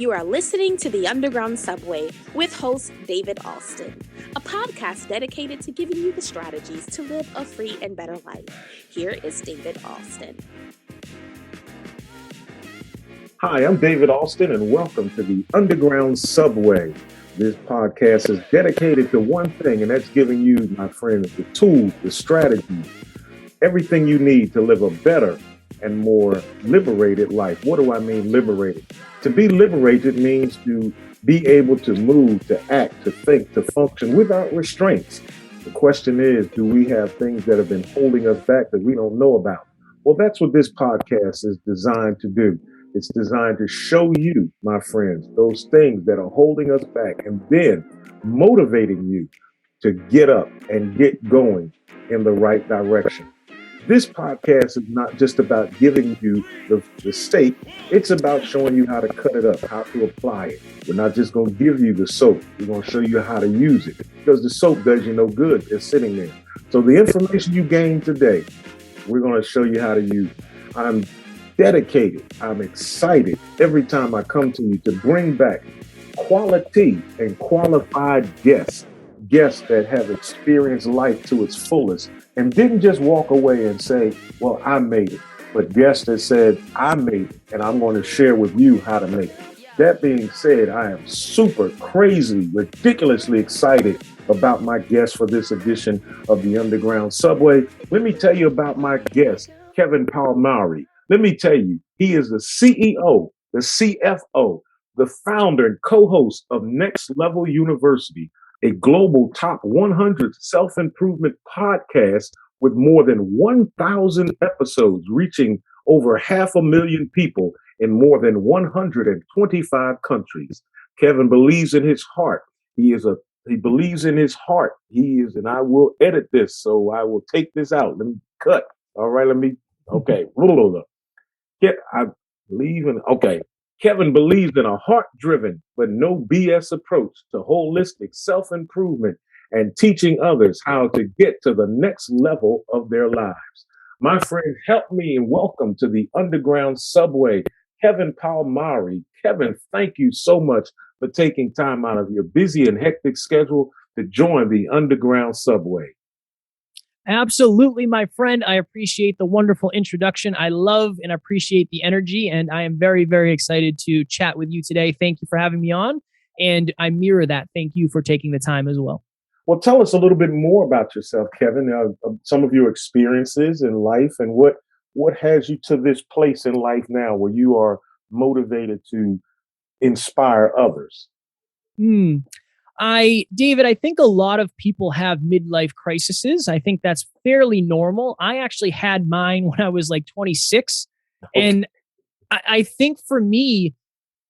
You are listening to The Underground Subway with host David Alston, a podcast dedicated to giving you the strategies to live a free and better life. Here is David Alston. Hi, I'm David Alston, and welcome to The Underground Subway. This podcast is dedicated to one thing, and that's giving you, my friends, the tools, the strategies, everything you need to live a better and more liberated life. What do I mean liberated? To be liberated means to be able to move, to act, to think, to function without restraints. The question is, do we have things that have been holding us back that we don't know about? Well, that's what this podcast is designed to do. It's designed to show you, my friends, those things that are holding us back and then motivating you to get up and get going in the right direction. This podcast is not just about giving you the steak. It's about showing you how to cut it up, how to apply it. We're not just going to give you the soap. We're going to show you how to use it because the soap does you no good. It's sitting there. So the information you gain today, we're going to show you how to use it. I'm dedicated. I'm excited every time I come to you to bring back quality and qualified guests that have experienced life to its fullest and didn't just walk away and say, well, I made it, but guests that said, I made it, and I'm going to share with you how to make it. That being said, I am super crazy, ridiculously excited about my guest for this edition of the Underground Subway. Let me tell you about my guest, Kevin Palmieri. Let me tell you, he is the CEO, the CFO, the founder and co-host of Next Level University, a global top 100 self-improvement podcast with more than 1,000 episodes reaching over 500,000 people in more than 125 countries. Kevin believes in his heart. He believes in his heart. And I will edit this, so I will take this out. Let me cut. All right, okay. Kevin believes in a heart-driven but no BS approach to holistic self-improvement and teaching others how to get to the next level of their lives. My friend, help me and welcome to the Underground Subway, Kevin Palmieri. Kevin, thank you so much for taking time out of your busy and hectic schedule to join the Underground Subway. Absolutely, my friend. I appreciate the wonderful introduction. I love and appreciate the energy, and I am very, very excited to chat with you today. Thank you for having me on, and I mirror that. Thank you for taking the time as well. Well, tell us a little bit more about yourself, Kevin, some of your experiences in life and what has you to this place in life now where you are motivated to inspire others. David, I think a lot of people have midlife crises. I think that's fairly normal. I actually had mine when I was like 26. Okay. And I think for me,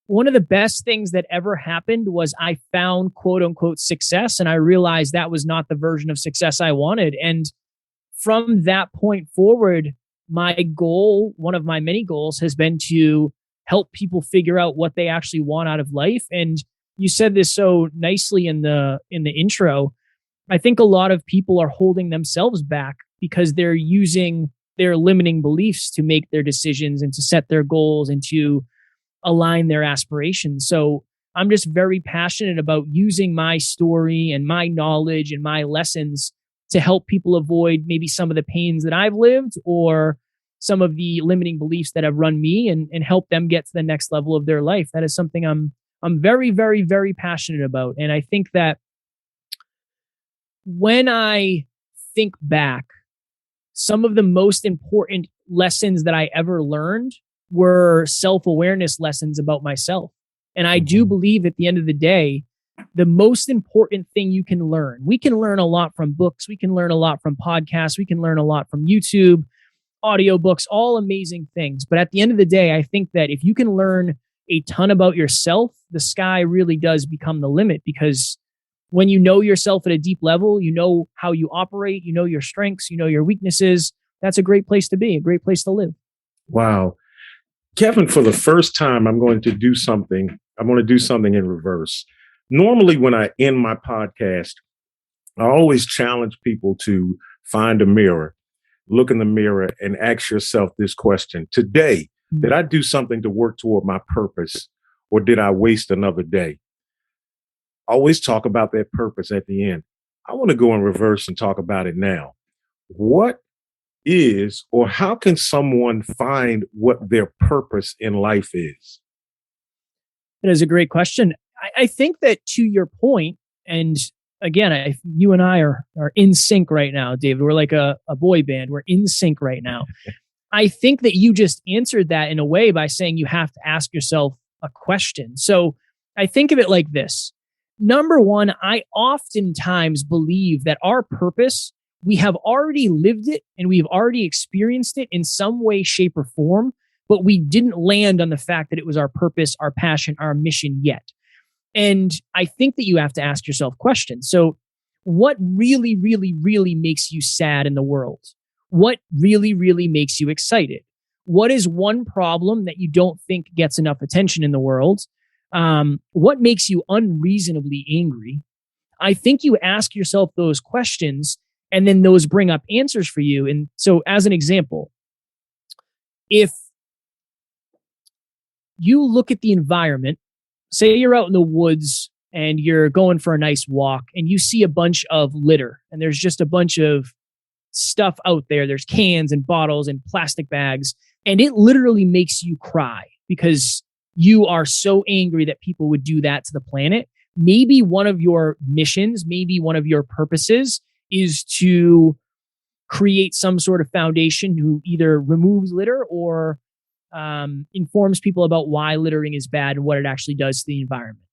one of the best things that ever happened was I found quote unquote success. And I realized that was not the version of success I wanted. And from that point forward, my goal, one of my many goals, has been to help people figure out what they actually want out of life. And you said this so nicely in the intro. I think a lot of people are holding themselves back because they're using their limiting beliefs to make their decisions and to set their goals and to align their aspirations. So I'm just very passionate about using my story and my knowledge and my lessons to help people avoid maybe some of the pains that I've lived or some of the limiting beliefs that have run me and help them get to the next level of their life. That is something I'm very, very, very passionate about. And I think that when I think back, some of the most important lessons that I ever learned were self-awareness lessons about myself. And I do believe at the end of the day, the most important thing you can learn, we can learn a lot from books, we can learn a lot from podcasts, we can learn a lot from YouTube, audiobooks, all amazing things. But at the end of the day, I think that if you can learn a ton about yourself, the sky really does become the limit, because when you know yourself at a deep level, you know how you operate, you know your strengths, you know your weaknesses. That's a great place to be, a great place to live. Wow. Kevin, for the first time, I'm going to do something in reverse. Normally, when I end my podcast, I always challenge people to find a mirror, look in the mirror, and ask yourself this question. Today, did I do something to work toward my purpose or did I waste another day? Always talk about that purpose at the end. I want to go in reverse and talk about it now. What is, or how can someone find what their purpose in life is? That is a great question. I think that to your point, and again, you and I are in sync right now, David. We're like a boy band. We're in sync right now. I think that you just answered that in a way by saying you have to ask yourself a question. So I think of it like this. Number one, I oftentimes believe that our purpose, we have already lived it and we've already experienced it in some way, shape, or form, but we didn't land on the fact that it was our purpose, our passion, our mission yet. And I think that you have to ask yourself questions. So what really, really, really makes you sad in the world? What really, really makes you excited? What is one problem that you don't think gets enough attention in the world? What makes you unreasonably angry? I think you ask yourself those questions and then those bring up answers for you. And so as an example, if you look at the environment, say you're out in the woods and you're going for a nice walk and you see a bunch of litter and there's just a bunch of stuff out there. There's cans and bottles and plastic bags, and it literally makes you cry because you are so angry that people would do that to the planet. Maybe one of your missions, maybe one of your purposes is to create some sort of foundation who either removes litter or informs people about why littering is bad and what it actually does to the environment.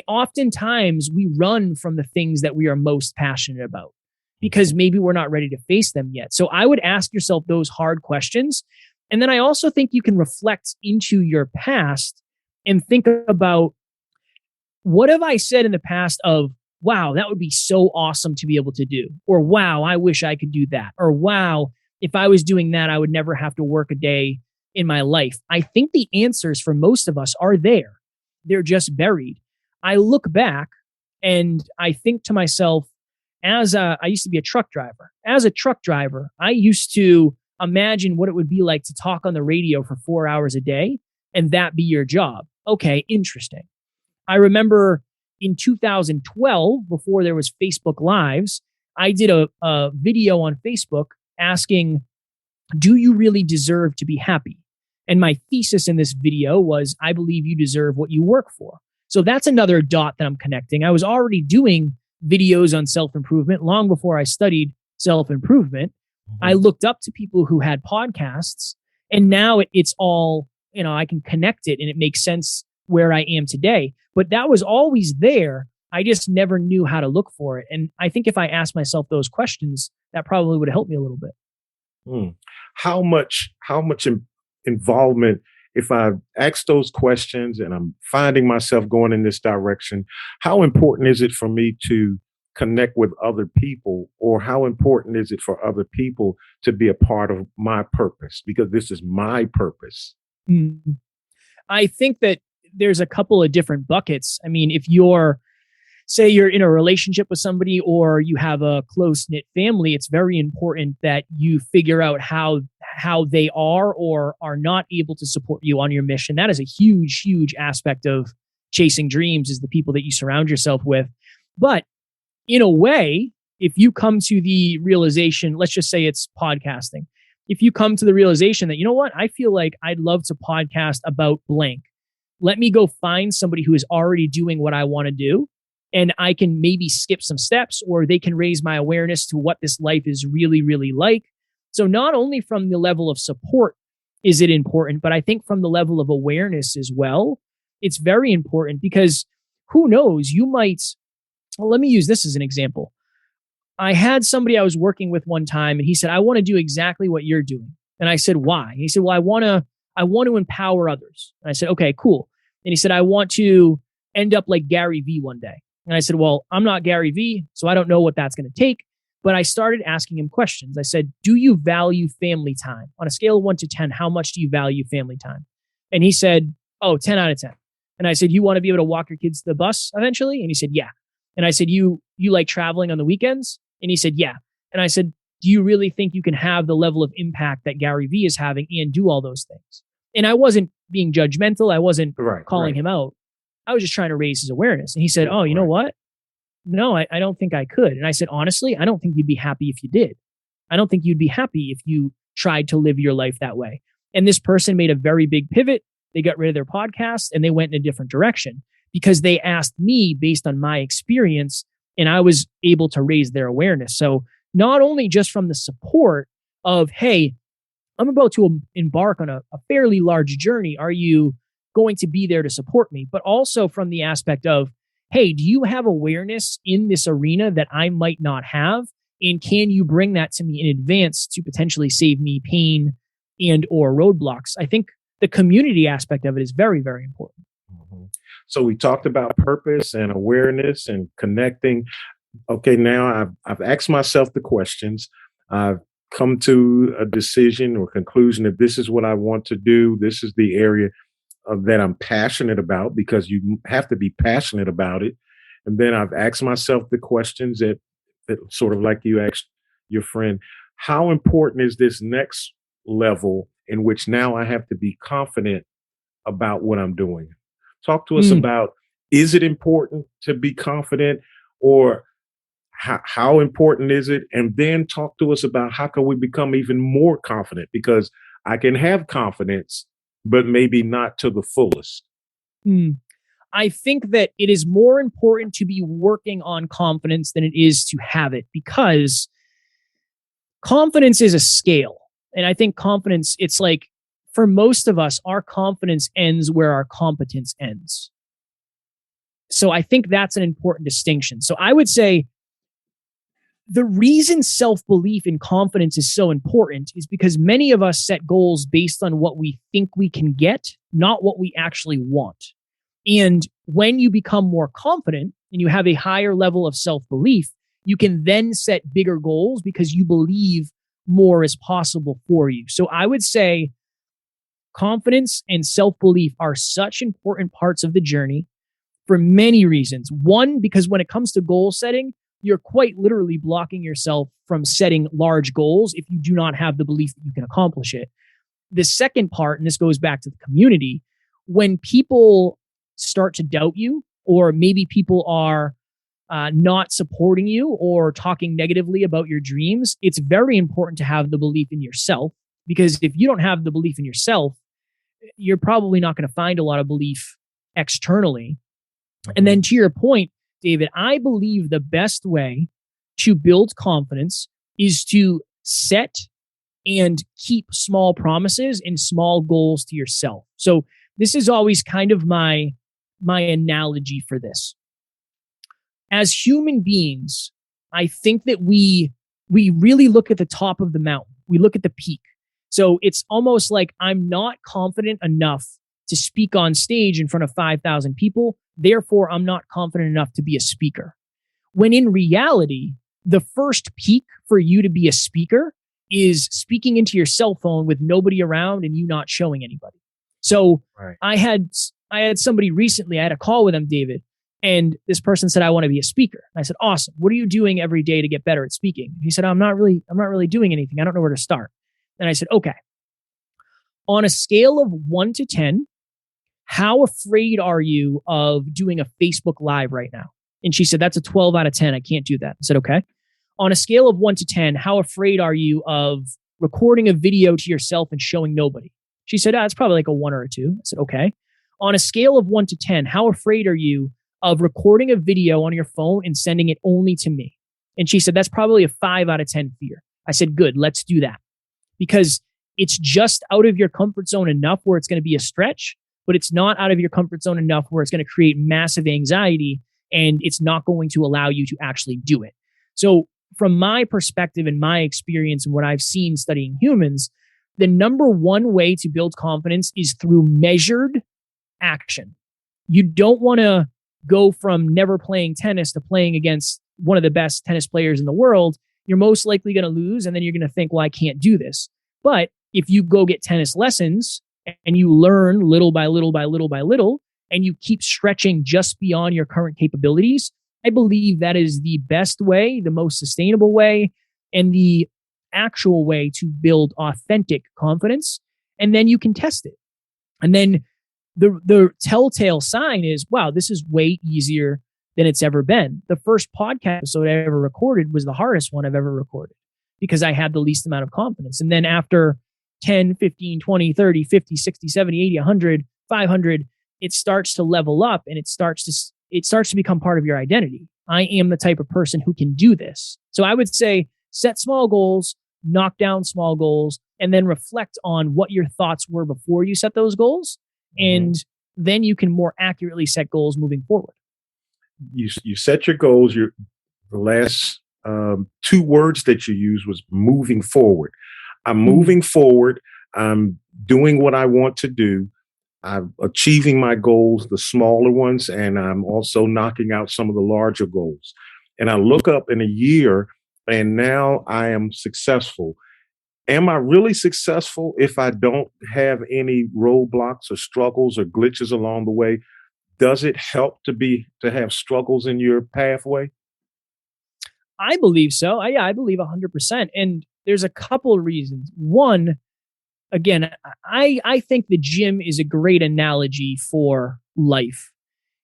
Oftentimes we run from the things that we are most passionate about because maybe we're not ready to face them yet. So I would ask yourself those hard questions. And then I also think you can reflect into your past and think about, what have I said in the past of, wow, that would be so awesome to be able to do, or wow, I wish I could do that, or wow, if I was doing that, I would never have to work a day in my life. I think the answers for most of us are there. They're just buried. I look back and I think to myself, I used to be a truck driver. As a truck driver, I used to imagine what it would be like to talk on the radio for 4 hours a day and that be your job. Okay, interesting. I remember in 2012, before there was Facebook Lives, I did a video on Facebook asking, do you really deserve to be happy? And my thesis in this video was, I believe you deserve what you work for. So that's another dot that I'm connecting. I was already doing videos on self-improvement long before I studied self-improvement. I looked up to people who had podcasts, and now it's all, I can connect it and it makes sense where I am today. But that was always there. I just never knew how to look for it. And I think if I asked myself those questions, that probably would have helped me a little bit. How much involvement, if I ask those questions and I'm finding myself going in this direction, how important is it for me to connect with other people, or how important is it for other people to be a part of my purpose? Because this is my purpose. I think that there's a couple of different buckets. I mean, if say you're in a relationship with somebody or you have a close-knit family, it's very important that you figure out how they are or are not able to support you on your mission. That is a huge, huge aspect of chasing dreams, is the people that you surround yourself with. But in a way, if you come to the realization, let's just say it's podcasting. If you come to the realization that, you know what, I feel like I'd love to podcast about blank. Let me go find somebody who is already doing what I want to do. And I can maybe skip some steps, or they can raise my awareness to what this life is really, really like. So not only from the level of support is it important, but I think from the level of awareness as well, it's very important, because who knows, let me use this as an example. I had somebody I was working with one time, and he said, I want to do exactly what you're doing. And I said, why? And he said, well, I want to empower others. And I said, okay, cool. And he said, I want to end up like Gary Vee one day. And I said, well, I'm not Gary Vee, so I don't know what that's going to take. But I started asking him questions. I said, do you value family time? On a scale of 1 to 10, how much do you value family time? And he said, 10 out of 10. And I said, you want to be able to walk your kids to the bus eventually? And he said, yeah. And I said, you like traveling on the weekends? And he said, yeah. And I said, do you really think you can have the level of impact that Gary Vee is having and do all those things? And I wasn't being judgmental. I wasn't calling Right. him out. I was just trying to raise his awareness. And he said, "Oh, you know what? No, I don't think I could." And I said, "Honestly, I don't think you'd be happy if you did. I don't think you'd be happy if you tried to live your life that way." And this person made a very big pivot. They got rid of their podcast and they went in a different direction because they asked me based on my experience, and I was able to raise their awareness. So not only just from the support of, hey, I'm about to embark on a fairly large journey. Are you going to be there to support me? But also from the aspect of, hey, do you have awareness in this arena that I might not have? And can you bring that to me in advance to potentially save me pain and or roadblocks? I think the community aspect of it is very, very important. Mm-hmm. So we talked about purpose and awareness and connecting. Okay, now I've asked myself the questions. I've come to a decision or conclusion that this is what I want to do. This is the area that I'm passionate about, because you have to be passionate about it. And then I've asked myself the questions that sort of like you asked your friend, how important is this next level in which now I have to be confident about what I'm doing? Talk to us about, is it important to be confident, or how important is it? And then talk to us about how can we become even more confident, because I can have confidence, but maybe not to the fullest. I think that it is more important to be working on confidence than it is to have it, because confidence is a scale. And I think confidence, it's like, for most of us, our confidence ends where our competence ends. So I think that's an important distinction. So I would say the reason self-belief and confidence is so important is because many of us set goals based on what we think we can get, not what we actually want. And when you become more confident and you have a higher level of self-belief, you can then set bigger goals because you believe more is possible for you. So I would say confidence and self-belief are such important parts of the journey for many reasons. One, because when it comes to goal setting, you're quite literally blocking yourself from setting large goals if you do not have the belief that you can accomplish it. The second part, and this goes back to the community, when people start to doubt you, or maybe people are not supporting you or talking negatively about your dreams, it's very important to have the belief in yourself, because if you don't have the belief in yourself, you're probably not going to find a lot of belief externally. And then to your point, David, I believe the best way to build confidence is to set and keep small promises and small goals to yourself. So this is always kind of my analogy for this. As human beings, I think that we really look at the top of the mountain. We look at the peak. So it's almost like I'm not confident enough to speak on stage in front of 5,000 people. Therefore, I'm not confident enough to be a speaker. When in reality, the first peak for you to be a speaker is speaking into your cell phone with nobody around and you not showing anybody. So I had somebody recently, I had a call with them, David, and this person said, I want to be a speaker. I said, awesome. What are you doing every day to get better at speaking? He said, I'm not really doing anything. I don't know where to start. And I said, okay, on a scale of 1 to 10, how afraid are you of doing a Facebook Live right now? And she said, that's a 12 out of 10. I can't do that. I said, okay. On a scale of 1 to 10, how afraid are you of recording a video to yourself and showing nobody? She said, it's probably like a 1 or a 2. I said, okay. On a scale of 1 to 10, how afraid are you of recording a video on your phone and sending it only to me? And she said, that's probably a 5 out of 10 fear. I said, good, let's do that. Because it's just out of your comfort zone enough where it's going to be a stretch, but it's not out of your comfort zone enough where it's going to create massive anxiety and it's not going to allow you to actually do it. So from my perspective and my experience and what I've seen studying humans, the number one way to build confidence is through measured action. You don't want to go from never playing tennis to playing against one of the best tennis players in the world. You're most likely going to lose, and then you're going to think, well, I can't do this. But if you go get tennis lessons and you learn little by little by little by little, and you keep stretching just beyond your current capabilities, I believe that is the best way, the most sustainable way, and the actual way to build authentic confidence. And then you can test it. And then the telltale sign is, wow, this is way easier than it's ever been. The first podcast episode I ever recorded was the hardest one I've ever recorded because I had the least amount of confidence. And then after 10, 15, 20, 30, 50, 60, 70, 80, 100, 500, it starts to level up and it starts to become part of your identity. I am the type of person who can do this. So I would say set small goals, knock down small goals, and then reflect on what your thoughts were before you set those goals. And then you can more accurately set goals moving forward. You set your goals. The last two words that you used was moving forward. I'm moving forward. I'm doing what I want to do. I'm achieving my goals, the smaller ones, and I'm also knocking out some of the larger goals. And I look up in a year, and now I am successful. Am I really successful if I don't have any roadblocks or struggles or glitches along the way? Does it help to have struggles in your pathway? I believe so. I believe 100%. And there's a couple of reasons. One, again, I think the gym is a great analogy for life.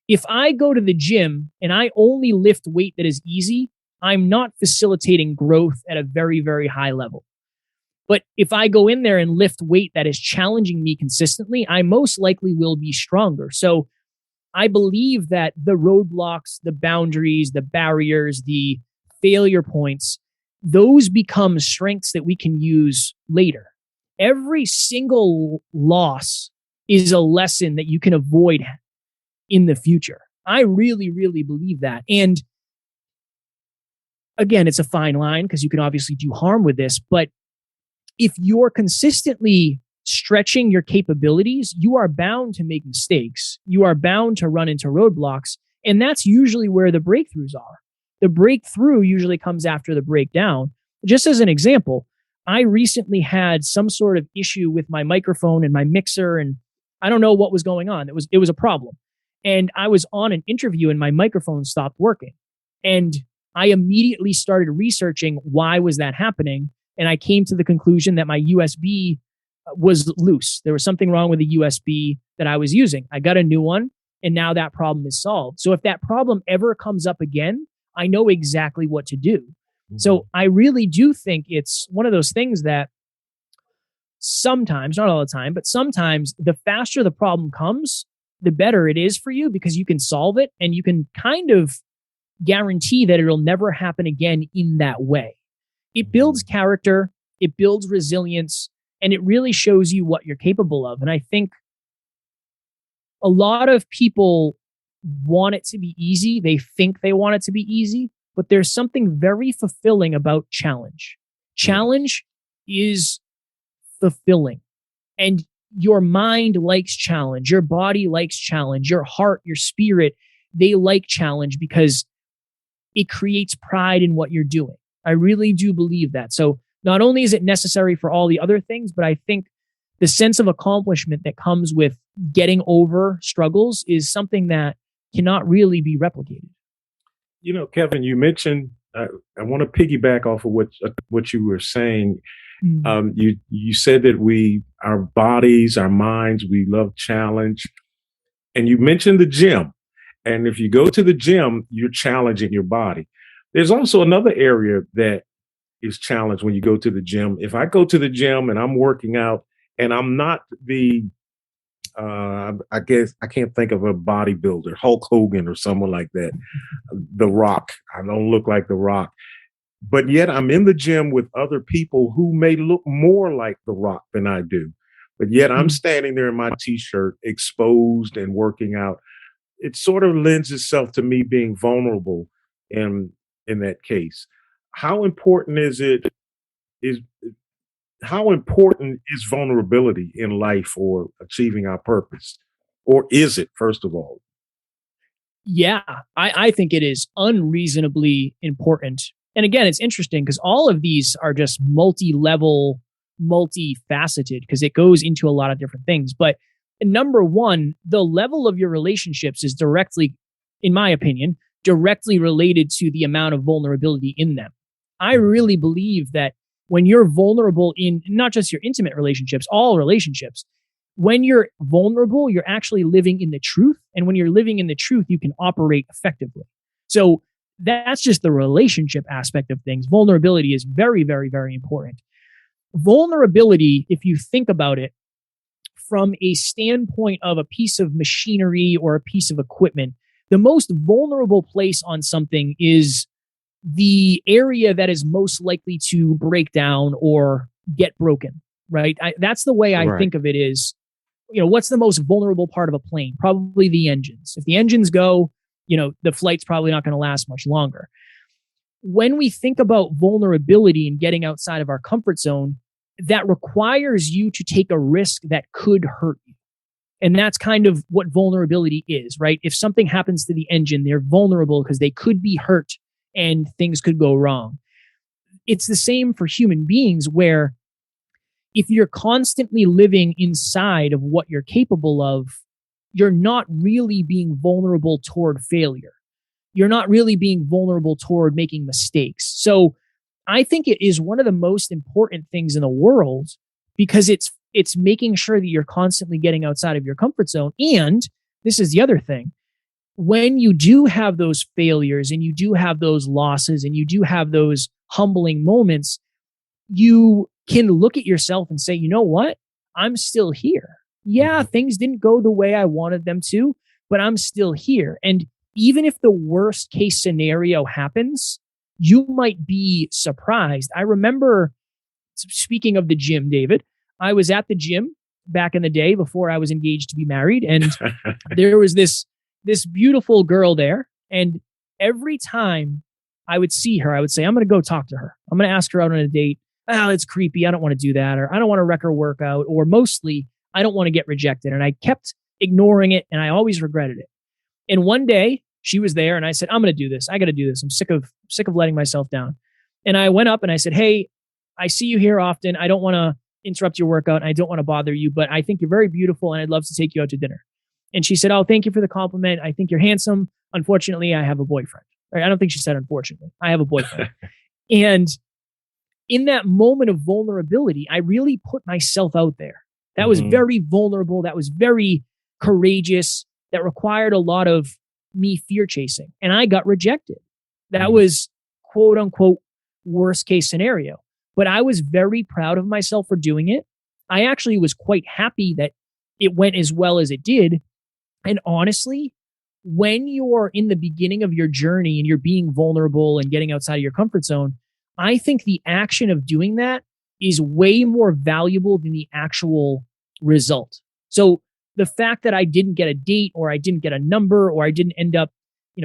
If I go to the gym and I only lift weight that is easy, I'm not facilitating growth at a very, very high level. But if I go in there and lift weight that is challenging me consistently, I most likely will be stronger. So I believe that the roadblocks, the boundaries, the barriers, the failure points, those become strengths that we can use later. Every single loss is a lesson that you can avoid in the future. I really, really believe that. And again, it's a fine line because you can obviously do harm with this, but if you're consistently stretching your capabilities, you are bound to make mistakes. You are bound to run into roadblocks. And that's usually where the breakthroughs are. The breakthrough usually comes after the breakdown. Just as an example, I recently had some sort of issue with my microphone and my mixer, and I don't know what was going on. It was a problem. And I was on an interview and my microphone stopped working. And I immediately started researching why was that happening. And I came to the conclusion that my USB was loose. There was something wrong with the USB that I was using. I got a new one, and now that problem is solved. So if that problem ever comes up again, I know exactly what to do. So I really do think it's one of those things that sometimes, not all the time, but sometimes the faster the problem comes, the better it is for you because you can solve it and you can kind of guarantee that it'll never happen again in that way. It builds character, it builds resilience, and it really shows you what you're capable of. And I think a lot of people want it to be easy. They think they want it to be easy, but there's something very fulfilling about challenge. Challenge is fulfilling. And your mind likes challenge. Your body likes challenge. Your heart, your spirit, they like challenge because it creates pride in what you're doing. I really do believe that. So not only is it necessary for all the other things, but I think the sense of accomplishment that comes with getting over struggles is something that cannot really be replicated. You know, Kevin, you mentioned, I want to piggyback off of what you were saying. You said that our bodies, our minds, we love challenge. And you mentioned the gym. And if you go to the gym, you're challenging your body. There's also another area that is challenged when you go to the gym. If I go to the gym and I'm working out and I'm not I guess I can't think of a bodybuilder, Hulk Hogan or someone like that, The Rock. I don't look like The Rock. But yet I'm in the gym with other people who may look more like The Rock than I do. But yet I'm standing there in my t-shirt, exposed and working out. It sort of lends itself to me being vulnerable in that case. How important is vulnerability in life for achieving our purpose? Or is it, first of all? Yeah, I think it is unreasonably important. And again, it's interesting because all of these are just multi-level, multifaceted because it goes into a lot of different things. But number one, the level of your relationships is directly, in my opinion, directly related to the amount of vulnerability in them. I really believe that when you're vulnerable in not just your intimate relationships, all relationships, When you're vulnerable, you're actually living in the truth. And when you're living in the truth, you can operate effectively. So that's just the relationship aspect of things. Vulnerability is very, very, very important. Vulnerability, if you think about it from a standpoint of a piece of machinery or a piece of equipment, the most vulnerable place on something is the area that is most likely to break down or get broken, right? That's the way I think of it is, what's the most vulnerable part of a plane? Probably the engines. If the engines go, the flight's probably not going to last much longer. When we think about vulnerability and getting outside of our comfort zone, that requires you to take a risk that could hurt you. And that's kind of what vulnerability is, right? If something happens to the engine, they're vulnerable because they could be hurt and things could go wrong. It's the same for human beings, where if you're constantly living inside of what you're capable of, you're not really being vulnerable toward failure. You're not really being vulnerable toward making mistakes. So I think it is one of the most important things in the world, because it's making sure that you're constantly getting outside of your comfort zone. And this is the other thing. When you do have those failures and you do have those losses and you do have those humbling moments, you can look at yourself and say, you know what? I'm still here. Yeah, things didn't go the way I wanted them to, but I'm still here. And even if the worst case scenario happens, you might be surprised. I remember, speaking of the gym, David, I was at the gym back in the day before I was engaged to be married. And there was this beautiful girl there. And every time I would see her, I would say, I'm going to go talk to her. I'm going to ask her out on a date. Oh, it's creepy. I don't want to do that. Or I don't want to wreck her workout. Or mostly, I don't want to get rejected. And I kept ignoring it, and I always regretted it. And one day she was there and I said, I'm going to do this. I got to do this. I'm sick of letting myself down. And I went up and I said, hey, I see you here often. I don't want to interrupt your workout. And I don't want to bother you, but I think you're very beautiful and I'd love to take you out to dinner. And she said, oh, thank you for the compliment. I think you're handsome. Unfortunately, I have a boyfriend. Or I don't think she said unfortunately. I have a boyfriend. And in that moment of vulnerability, I really put myself out there. That was very vulnerable. That was very courageous. That required a lot of me fear chasing. And I got rejected. That was quote unquote worst case scenario. But I was very proud of myself for doing it. I actually was quite happy that it went as well as it did. And honestly, when you're in the beginning of your journey and you're being vulnerable and getting outside of your comfort zone, I think the action of doing that is way more valuable than the actual result. So the fact that I didn't get a date or I didn't get a number or I didn't end up,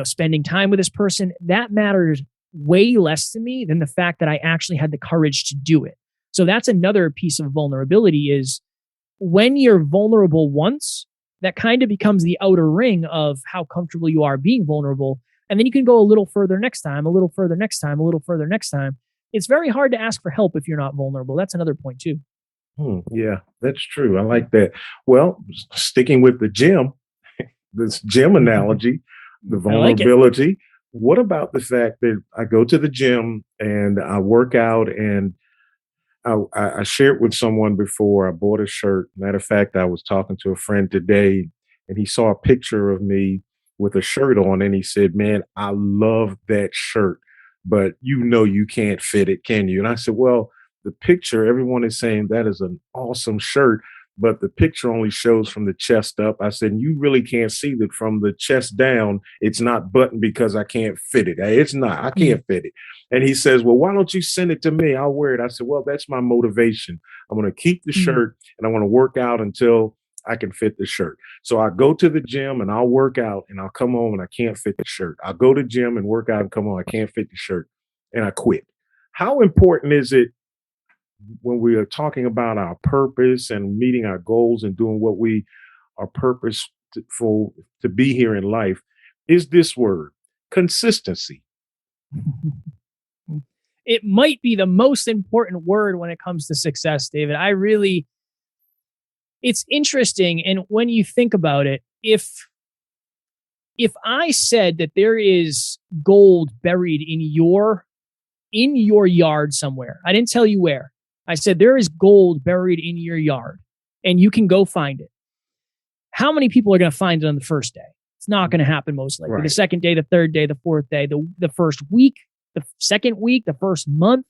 spending time with this person, that matters way less to me than the fact that I actually had the courage to do it. So that's another piece of vulnerability is when you're vulnerable once, that kind of becomes the outer ring of how comfortable you are being vulnerable. And then you can go a little further next time, a little further next time, a little further next time. It's very hard to ask for help if you're not vulnerable. That's another point too. Yeah, that's true. I like that. Well, sticking with the gym, this gym analogy, the vulnerability. Like, what about the fact that I go to the gym and I work out, and I shared with someone before, I bought a shirt. Matter of fact, I was talking to a friend today and he saw a picture of me with a shirt on and he said, man, I love that shirt, but you can't fit it, can you? And I said, well, the picture, everyone is saying that is an awesome shirt, but the picture only shows from the chest up. I said, you really can't see that from the chest down. It's not buttoned because I can't fit it. It's not, I can't fit it. And he says, well, why don't you send it to me? I'll wear it. I said, well, that's my motivation. I'm going to keep the shirt and I want to work out until I can fit the shirt. So I go to the gym and I'll work out and I'll come home and I can't fit the shirt. I'll go to the gym and work out and come home. I can't fit the shirt and I quit. How important is it when we are talking about our purpose and meeting our goals and doing what we are purposeful to be here in life, is this word, consistency? It might be the most important word when it comes to success, David. It's interesting. And when you think about it, if I said that there is gold buried in your yard somewhere, I didn't tell you where. I said, there is gold buried in your yard. and you can go find it. How many people are going to find it on the first day? It's not going to happen most likely. Right. The second day, the third day, the fourth day, the first week, the second week, the first month.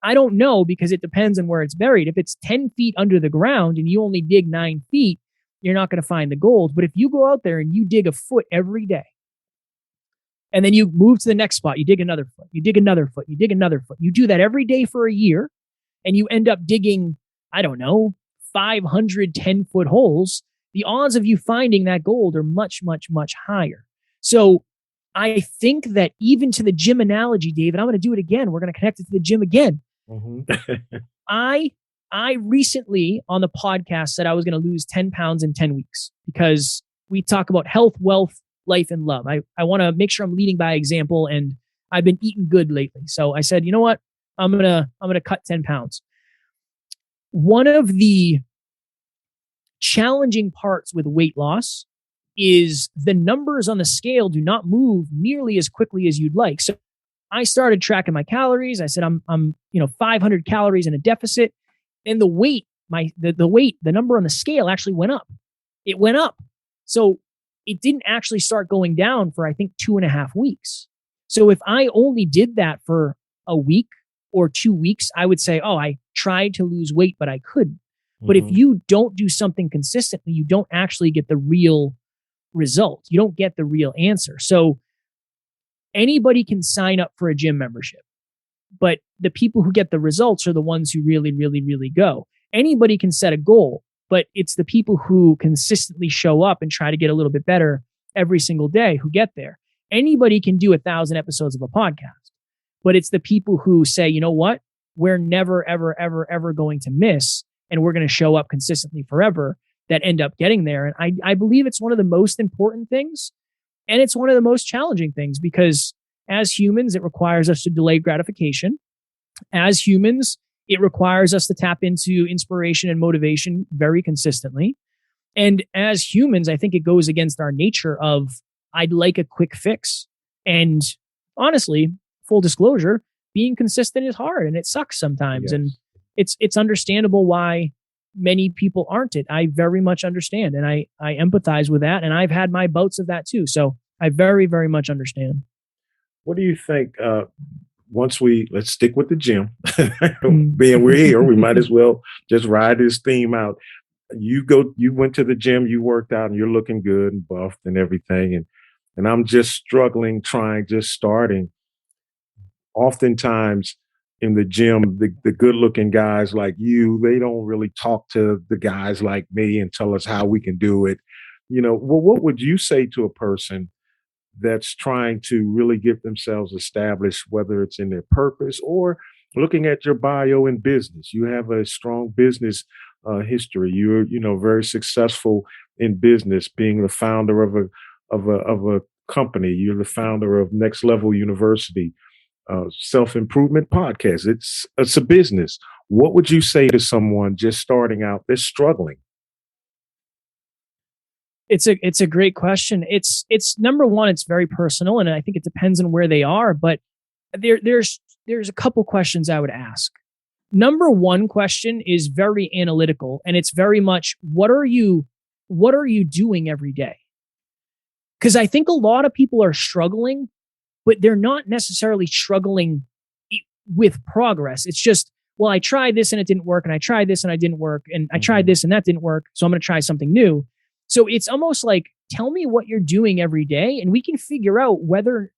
I don't know, because it depends on where it's buried. If it's 10 feet under the ground and you only dig 9 feet, you're not going to find the gold. But if you go out there and you dig a foot every day, and then you move to the next spot, you dig another foot, you dig another foot, you dig another foot. You do that every day for a year, and you end up digging, I don't know, 500 10-foot holes. The odds of you finding that gold are much, much, much higher. So I think that even to the gym analogy, David, I'm going to do it again. We're going to connect it to the gym again. Mm-hmm. I recently on the podcast said I was going to lose 10 pounds in 10 weeks because we talk about health, wealth, life, and love. I want to make sure I'm leading by example, and I've been eating good lately. So I said, you know what? I'm going to cut 10 pounds. One of the challenging parts with weight loss is the numbers on the scale do not move nearly as quickly as you'd like. So I started tracking my calories. I said, I'm 500 calories in a deficit, and the weight, the number on the scale actually went up. It went up. So it didn't actually start going down for, I think, 2.5 weeks. So if I only did that for a week or 2 weeks, I would say, oh, I tried to lose weight, but I couldn't. But if you don't do something consistently, you don't actually get the real result. You don't get the real answer. So anybody can sign up for a gym membership, but the people who get the results are the ones who really, really, really go. Anybody can set a goal, but it's the people who consistently show up and try to get a little bit better every single day who get there. Anybody can do 1,000 episodes of a podcast, but it's the people who say, you know what? We're never, ever, ever, ever going to miss, and we're going to show up consistently forever, that end up getting there. And I believe it's one of the most important things, and it's one of the most challenging things, because as humans, it requires us to delay gratification. As humans, it requires us to tap into inspiration and motivation very consistently. And as humans, I think it goes against our nature of, I'd like a quick fix. And honestly, full disclosure, being consistent is hard and it sucks sometimes. Yes. And it's understandable why many people aren't it. I very much understand, and I empathize with that. And I've had my bouts of that too. So I very, very much understand. What do you think? Let's stick with the gym. Being we're here, we might as well just ride this theme out. You went to the gym, you worked out, and you're looking good and buffed and everything. And I'm just struggling, starting. Oftentimes in the gym, the good looking guys like you, they don't really talk to the guys like me and tell us how we can do it. Well, what would you say to a person that's trying to really get themselves established, whether it's in their purpose or looking at your bio in business? You have a strong business history. You're, very successful in business, being the founder of a company. You're the founder of Next Level University, self-improvement podcast. It's a business. What would you say to someone just starting out that's struggling? It's a great question. It's number one, it's very personal, and I think it depends on where they are, but there's a couple questions I would ask. Number one question is very analytical, and it's very much, what are you doing every day? Because I think a lot of people are struggling, but they're not necessarily struggling with progress. It's just, well, I tried this and it didn't work, and I tried this and I didn't work, and I tried this and that didn't work, so I'm going to try something new. So it's almost like, tell me what you're doing every day, and we can figure out whether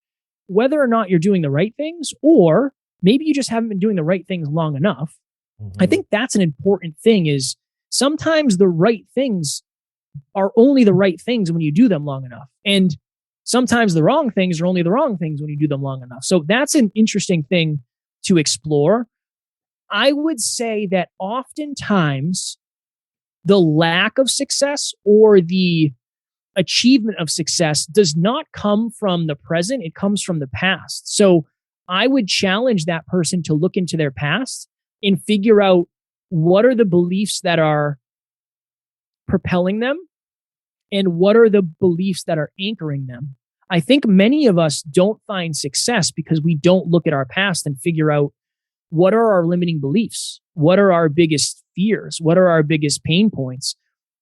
or not you're doing the right things, or maybe you just haven't been doing the right things long enough. Mm-hmm. I think that's an important thing, is sometimes the right things are only the right things when you do them long enough. And sometimes the wrong things are only the wrong things when you do them long enough. So that's an interesting thing to explore. I would say that oftentimes the lack of success or the achievement of success does not come from the present. It comes from the past. So I would challenge that person to look into their past and figure out what are the beliefs that are propelling them and what are the beliefs that are anchoring them. I think many of us don't find success because we don't look at our past and figure out what are our limiting beliefs? What are our biggest fears? What are our biggest pain points?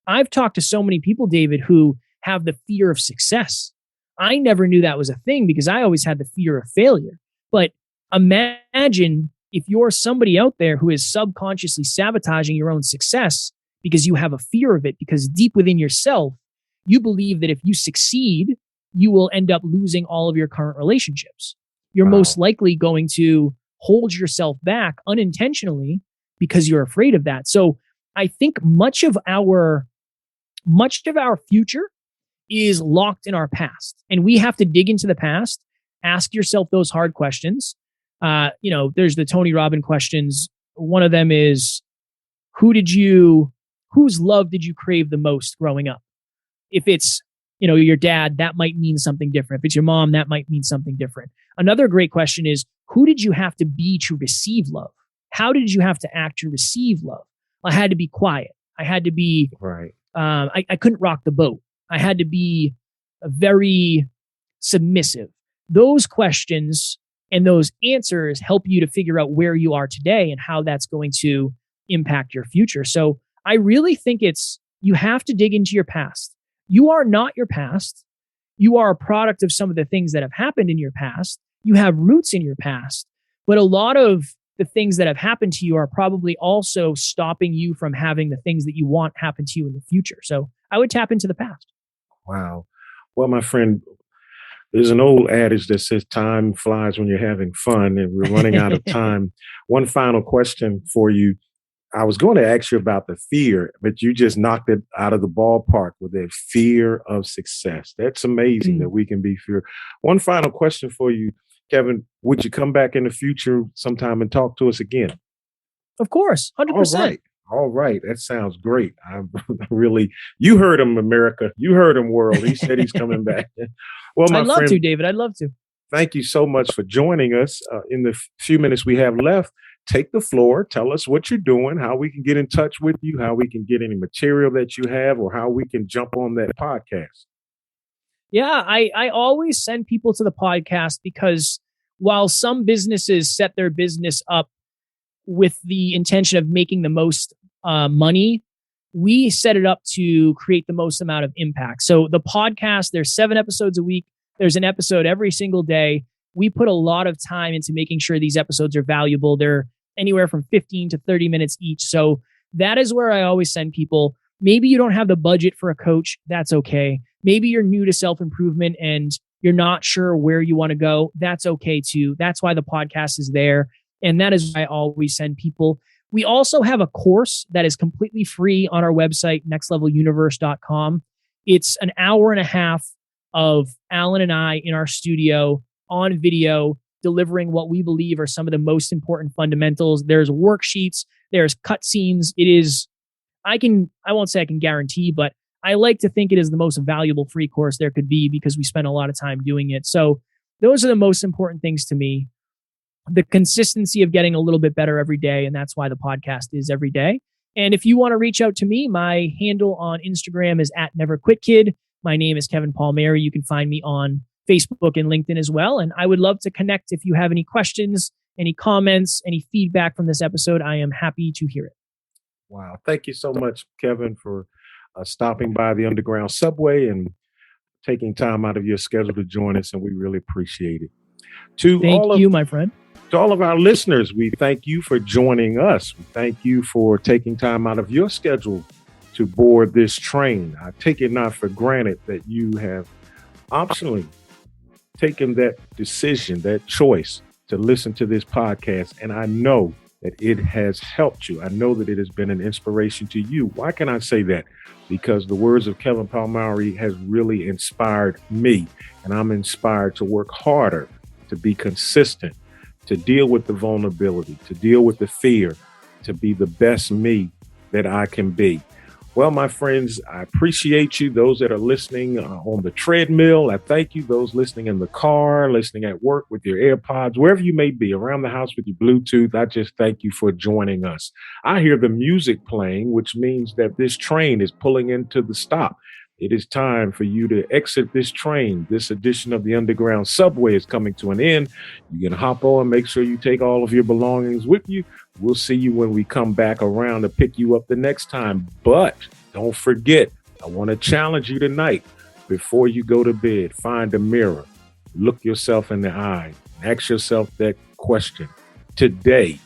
I've talked to so many people, David, who have the fear of success. I never knew that was a thing because I always had the fear of failure. But imagine if you're somebody out there who is subconsciously sabotaging your own success because you have a fear of it, because deep within yourself, you believe that if you succeed, you will end up losing all of your current relationships. You're most likely going to hold yourself back unintentionally because you're afraid of that. So I think much of our future is locked in our past, and we have to dig into the past, ask yourself those hard questions. There's the Tony Robbins questions. One of them is, whose love did you crave the most growing up? If it's, your dad, that might mean something different. If it's your mom, that might mean something different. Another great question is, who did you have to be to receive love? How did you have to act to receive love? I had to be quiet. I had to be, right. I couldn't rock the boat. I had to be very submissive. Those questions and those answers help you to figure out where you are today and how that's going to impact your future. So I really think you have to dig into your past. You are not your past. You are a product of some of the things that have happened in your past. You have roots in your past, but a lot of the things that have happened to you are probably also stopping you from having the things that you want happen to you in the future. So I would tap into the past. Wow. Well, my friend, there's an old adage that says time flies when you're having fun, and we're running out of time. One final question for you. I was going to ask you about the fear, but you just knocked it out of the ballpark with that fear of success. That's amazing that we can be fear. One final question for you, Kevin. Would you come back in the future sometime and talk to us again? Of course, 100%. All right. That sounds great. You heard him, America. You heard him, world. He said he's coming back. Well, my I'd love to, David. I'd love to. Thank you so much for joining us. In the few minutes we have left, take the floor. Tell us what you're doing, how we can get in touch with you, how we can get any material that you have, or how we can jump on that podcast. Yeah, I always send people to the podcast because while some businesses set their business up with the intention of making the most money, we set it up to create the most amount of impact. So the podcast, there's 7 episodes a week. There's an episode every single day. We put a lot of time into making sure these episodes are valuable. They're anywhere from 15 to 30 minutes each. So that is where I always send people. Maybe you don't have the budget for a coach. That's okay. Maybe you're new to self-improvement and you're not sure where you want to go. That's okay too. That's why the podcast is there. And that is why I always send people. We also have a course that is completely free on our website, nextleveluniverse.com. It's an hour and a half of Alan and I in our studio on video, delivering what we believe are some of the most important fundamentals. There's worksheets, there's cutscenes. I won't say I can guarantee, but I like to think it is the most valuable free course there could be because we spend a lot of time doing it. So those are the most important things to me. The consistency of getting a little bit better every day. And that's why the podcast is every day. And if you want to reach out to me, my handle on Instagram is @NeverQuitKid. My name is Kevin Palmieri. You can find me on Facebook and LinkedIn as well. And I would love to connect. If you have any questions, any comments, any feedback from this episode, I am happy to hear it. Wow. Thank you so much, Kevin, for stopping by the Underground Subway and taking time out of your schedule to join us. And we really appreciate it. Thank you, my friend. To all of our listeners, we thank you for joining us. We thank you for taking time out of your schedule to board this train. I take it not for granted that you have optionally taken that decision, that choice to listen to this podcast. And I know that it has helped you. I know that it has been an inspiration to you. Why can I say that? Because the words of Kevin Palmieri has really inspired me. And I'm inspired to work harder, to be consistent, to deal with the vulnerability, to deal with the fear, to be the best me that I can be. Well, my friends, I appreciate you. Those that are listening on the treadmill, I thank you. Those listening in the car, listening at work with your AirPods, wherever you may be, around the house with your Bluetooth, I just thank you for joining us. I hear the music playing, which means that this train is pulling into the stop. It is time for you to exit this train. This edition of the Underground Subway is coming to an end. You can hop on, make sure you take all of your belongings with you. We'll see you when we come back around to pick you up the next time. But don't forget, I want to challenge you tonight. Before you go to bed, find a mirror, look yourself in the eye, and ask yourself that question. Today,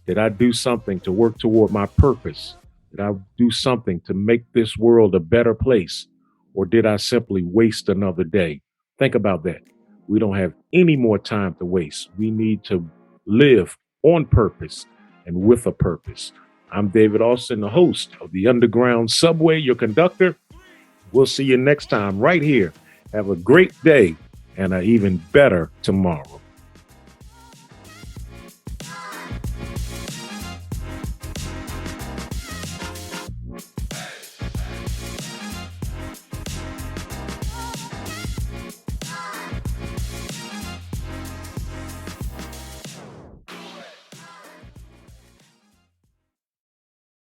did I do something to work toward my purpose? Did I do something to make this world a better place? Or did I simply waste another day? Think about that. We don't have any more time to waste. We need to live on purpose and with a purpose. I'm David Austin, the host of the Underground Subway, your conductor. We'll see you next time right here. Have a great day and an even better tomorrow.